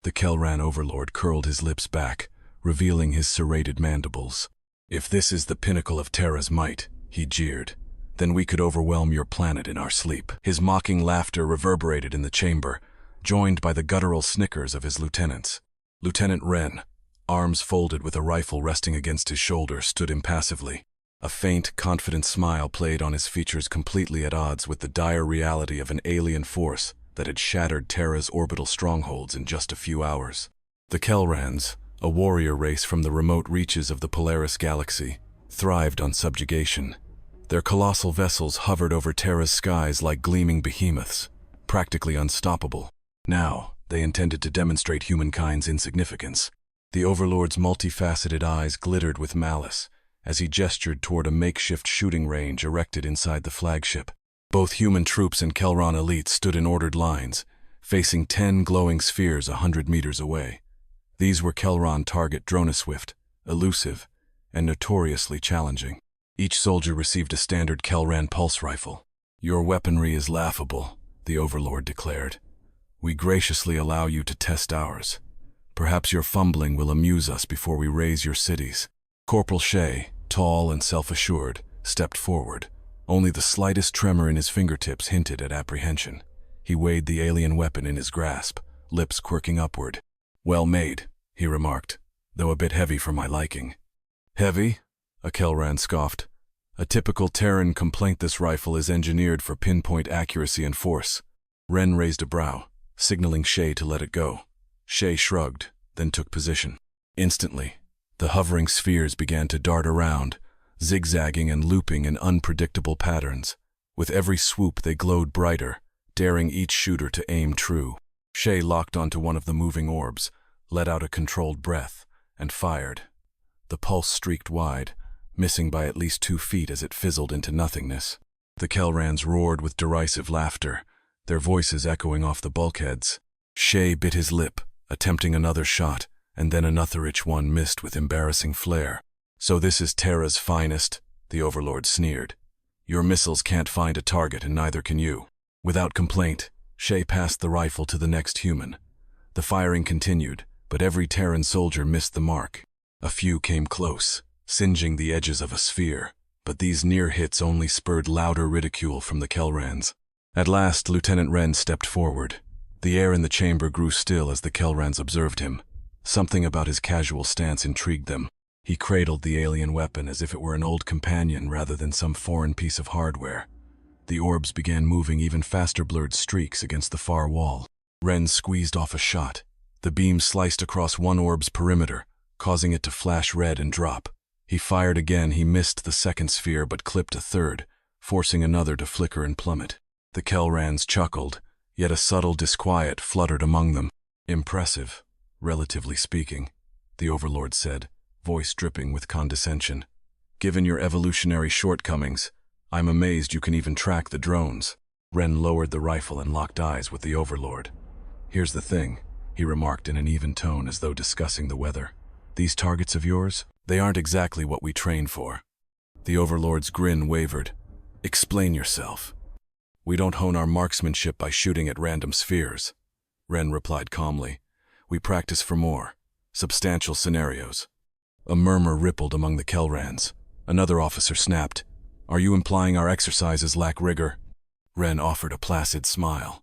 The Kelran overlord curled his lips back, revealing his serrated mandibles. "If this is the pinnacle of Terra's might," he jeered, "then we could overwhelm your planet in our sleep." His mocking laughter reverberated in the chamber, joined by the guttural snickers of his lieutenants. Lieutenant Wren, arms folded with a rifle resting against his shoulder, stood impassively. A faint, confident smile played on his features, completely at odds with the dire reality of an alien force that had shattered Terra's orbital strongholds in just a few hours. The Kelrans, a warrior race from the remote reaches of the Polaris galaxy, thrived on subjugation. Their colossal vessels hovered over Terra's skies like gleaming behemoths, practically unstoppable. Now, they intended to demonstrate humankind's insignificance. The Overlord's multifaceted eyes glittered with malice as he gestured toward a makeshift shooting range erected inside the flagship. Both human troops and Kelran elites stood in ordered lines, facing 10 glowing spheres 100 meters away. These were Kelran target Droneswift, elusive, and notoriously challenging. Each soldier received a standard Kelran pulse rifle. "Your weaponry is laughable," the Overlord declared. "We graciously allow you to test ours. Perhaps your fumbling will amuse us before we raise your cities." Corporal Shay, tall and self-assured, stepped forward. Only the slightest tremor in his fingertips hinted at apprehension. He weighed the alien weapon in his grasp, lips quirking upward. "Well made," he remarked, "though a bit heavy for my liking." "Heavy?" a Kelran scoffed. "A typical Terran complaint. This rifle is engineered for pinpoint accuracy and force." Wren raised a brow, signaling Shay to let it go. Shay shrugged, then took position. Instantly, the hovering spheres began to dart around, zigzagging and looping in unpredictable patterns. With every swoop they glowed brighter, daring each shooter to aim true. Shay locked onto one of the moving orbs, let out a controlled breath, and fired. The pulse streaked wide, missing by at least 2 feet as it fizzled into nothingness. The Kelrans roared with derisive laughter, their voices echoing off the bulkheads. Shay bit his lip, attempting another shot, and then another one missed with embarrassing flair. "So this is Terra's finest," the Overlord sneered. "Your missiles can't find a target, and neither can you." Without complaint, Shay passed the rifle to the next human. The firing continued, but every Terran soldier missed the mark. A few came close, singeing the edges of a sphere, but these near hits only spurred louder ridicule from the Kelrans. At last, Lieutenant Wren stepped forward. The air in the chamber grew still as the Kelrans observed him. Something about his casual stance intrigued them. He cradled the alien weapon as if it were an old companion rather than some foreign piece of hardware. The orbs began moving even faster, blurred streaks against the far wall. Wren squeezed off a shot. The beam sliced across one orb's perimeter, causing it to flash red and drop. He fired again. He missed the second sphere but clipped a third, forcing another to flicker and plummet. The Kelrans chuckled, yet a subtle disquiet fluttered among them. "Impressive, relatively speaking," the Overlord said, voice dripping with condescension. "Given your evolutionary shortcomings, I'm amazed you can even track the drones." Wren lowered the rifle and locked eyes with the Overlord. "Here's the thing," he remarked in an even tone as though discussing the weather. "These targets of yours, they aren't exactly what we train for." The Overlord's grin wavered. "Explain yourself." "We don't hone our marksmanship by shooting at random spheres," Wren replied calmly. "We practice for more substantial scenarios." A murmur rippled among the Kelrans. Another officer snapped, "Are you implying our exercises lack rigor?" Wren offered a placid smile.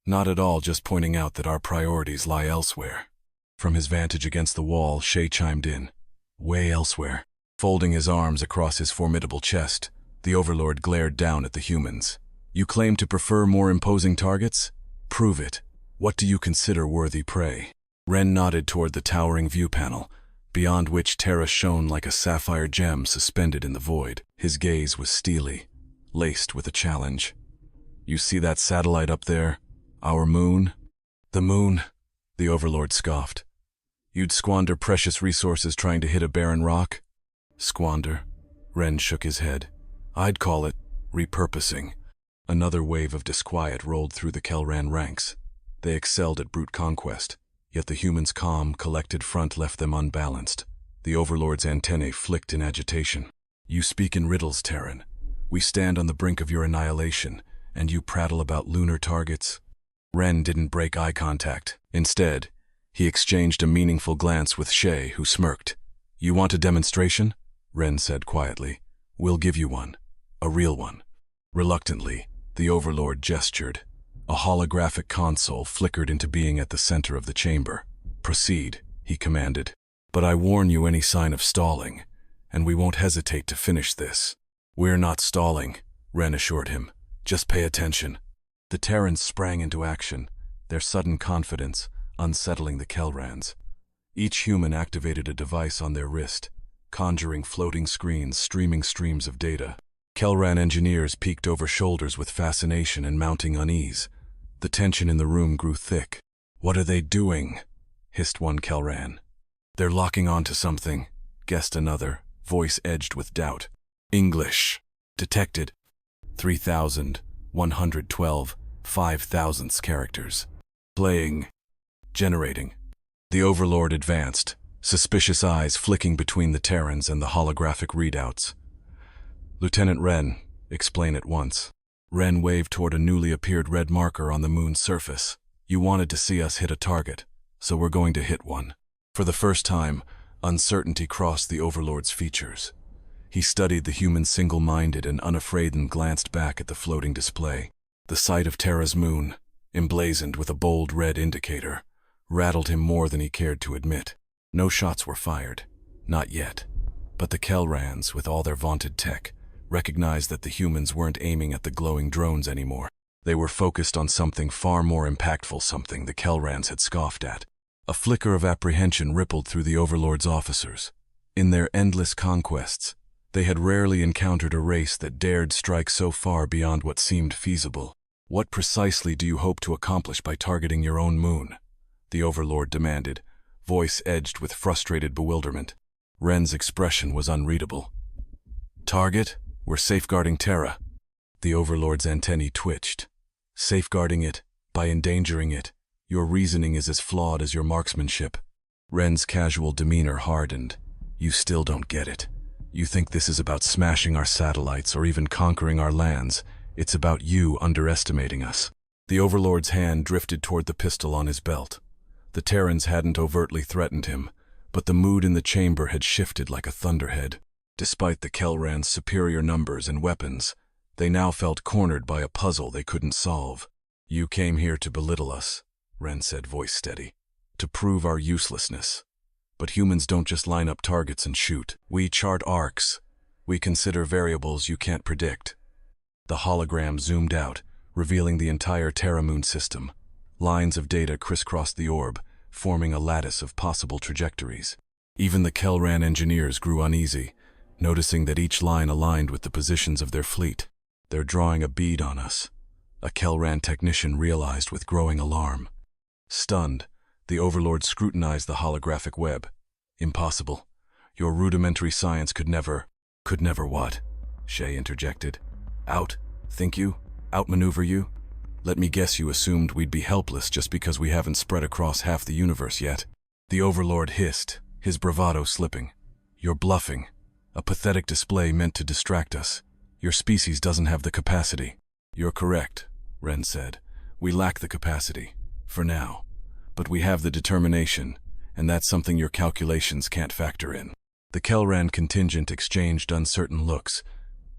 "Not at all, just pointing out that our priorities lie elsewhere." From his vantage against the wall, Shay chimed in, "Way elsewhere." Folding his arms across his formidable chest, the Overlord glared down at the humans. "You claim to prefer more imposing targets? Prove it. What do you consider worthy prey?" Wren nodded toward the towering view panel, beyond which Terra shone like a sapphire gem suspended in the void. His gaze was steely, laced with a challenge. "You see that satellite up there? Our moon?" "The moon," the Overlord scoffed. "You'd squander precious resources trying to hit a barren rock?" "Squander?" Wren shook his head. "I'd call it repurposing." Another wave of disquiet rolled through the Kelran ranks. They excelled at brute conquest, yet the humans' calm, collected front left them unbalanced. The Overlord's antennae flicked in agitation. "You speak in riddles, Terran. We stand on the brink of your annihilation, and you prattle about lunar targets." Wren didn't break eye contact. Instead, He exchanged a meaningful glance with Shay, who smirked. "You want a demonstration?" Ren said quietly. "We'll give you one. A real one." Reluctantly, the Overlord gestured. A holographic console flickered into being at the center of the chamber. "Proceed," he commanded. "But I warn you any sign of stalling, and we won't hesitate to finish this." "We're not stalling," Ren assured him. "Just pay attention." The Terrans sprang into action, their sudden confidence unsettling the Kelrans. Each human activated a device on their wrist, conjuring floating screens streaming streams of data. Kelran engineers peeked over shoulders with fascination and mounting unease. The tension in the room grew thick. "What are they doing?" hissed one Kelran. "They're locking onto something," guessed another, voice edged with doubt. "English. Detected. 3,112 5,000ths characters. Playing. Generating." The Overlord advanced, suspicious eyes flicking between the Terrans and the holographic readouts. "Lieutenant Ren, explain at once." Ren waved toward a newly appeared red marker on the moon's surface. "You wanted to see us hit a target, so we're going to hit one." For the first time, uncertainty crossed the Overlord's features. He studied the human single-minded and unafraid and glanced back at the floating display. The sight of Terra's moon, emblazoned with a bold red indicator, rattled him more than he cared to admit. No shots were fired. Not yet. But the Kelrans, with all their vaunted tech, recognized that the humans weren't aiming at the glowing drones anymore. They were focused on something far more impactful, something the Kelrans had scoffed at. A flicker of apprehension rippled through the Overlord's officers. In their endless conquests, they had rarely encountered a race that dared strike so far beyond what seemed feasible. "What precisely do you hope to accomplish by targeting your own moon?" the Overlord demanded, voice edged with frustrated bewilderment. Ren's expression was unreadable. "Target? We're safeguarding Terra." The Overlord's antennae twitched. "Safeguarding it, by endangering it. Your reasoning is as flawed as your marksmanship." Ren's casual demeanor hardened. "You still don't get it. You think this is about smashing our satellites or even conquering our lands. It's about you underestimating us." The Overlord's hand drifted toward the pistol on his belt. The Terrans hadn't overtly threatened him, but the mood in the chamber had shifted like a thunderhead. Despite the Kelran's superior numbers and weapons, they now felt cornered by a puzzle they couldn't solve. "You came here to belittle us," Ren said, voice steady, "to prove our uselessness. But humans don't just line up targets and shoot. We chart arcs. We consider variables you can't predict." The hologram zoomed out, revealing the entire Terra Moon system. Lines of data crisscrossed the orb, forming a lattice of possible trajectories. Even the Kelran engineers grew uneasy, noticing that each line aligned with the positions of their fleet. "They're drawing a bead on us," a Kelran technician realized with growing alarm. Stunned, the Overlord scrutinized the holographic web. "Impossible. Your rudimentary science could never—" "Could never what?" Shay interjected. Think you? Outmaneuver you? Let me guess you assumed we'd be helpless just because we haven't spread across half the universe yet." The Overlord hissed, his bravado slipping. "You're bluffing. A pathetic display meant to distract us. Your species doesn't have the capacity." "You're correct," Ren said. "We lack the capacity. For now. But we have the determination, and that's something your calculations can't factor in." The Kelran contingent exchanged uncertain looks.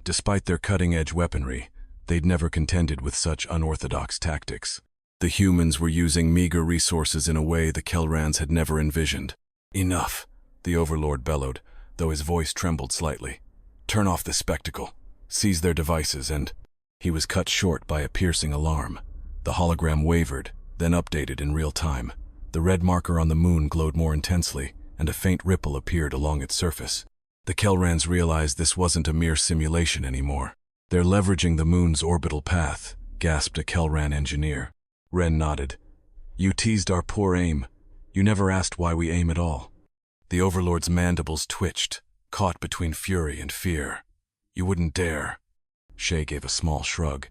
Despite their cutting-edge weaponry, they'd never contended with such unorthodox tactics. The humans were using meager resources in a way the Kelrans had never envisioned. "Enough," the Overlord bellowed, though his voice trembled slightly. "Turn off this spectacle. Seize their devices and—" He was cut short by a piercing alarm. The hologram wavered, then updated in real time. The red marker on the moon glowed more intensely, and a faint ripple appeared along its surface. The Kelrans realized this wasn't a mere simulation anymore. "They're leveraging the moon's orbital path," gasped a Kelran engineer. Ren nodded. "You teased our poor aim. You never asked why we aim at all." The Overlord's mandibles twitched, caught between fury and fear. "You wouldn't dare." Shay gave a small shrug.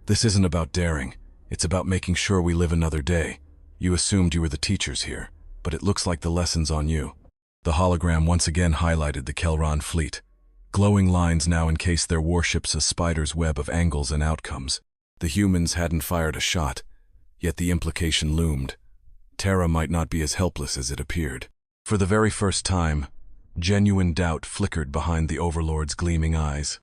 "This isn't about daring. It's about making sure we live another day. You assumed you were the teachers here, but it looks like the lesson's on you." The hologram once again highlighted the Kelran fleet. Glowing lines now encased their warships a spider's web of angles and outcomes. The humans hadn't fired a shot, yet the implication loomed. Terra might not be as helpless as it appeared. For the very first time, genuine doubt flickered behind the Overlord's gleaming eyes.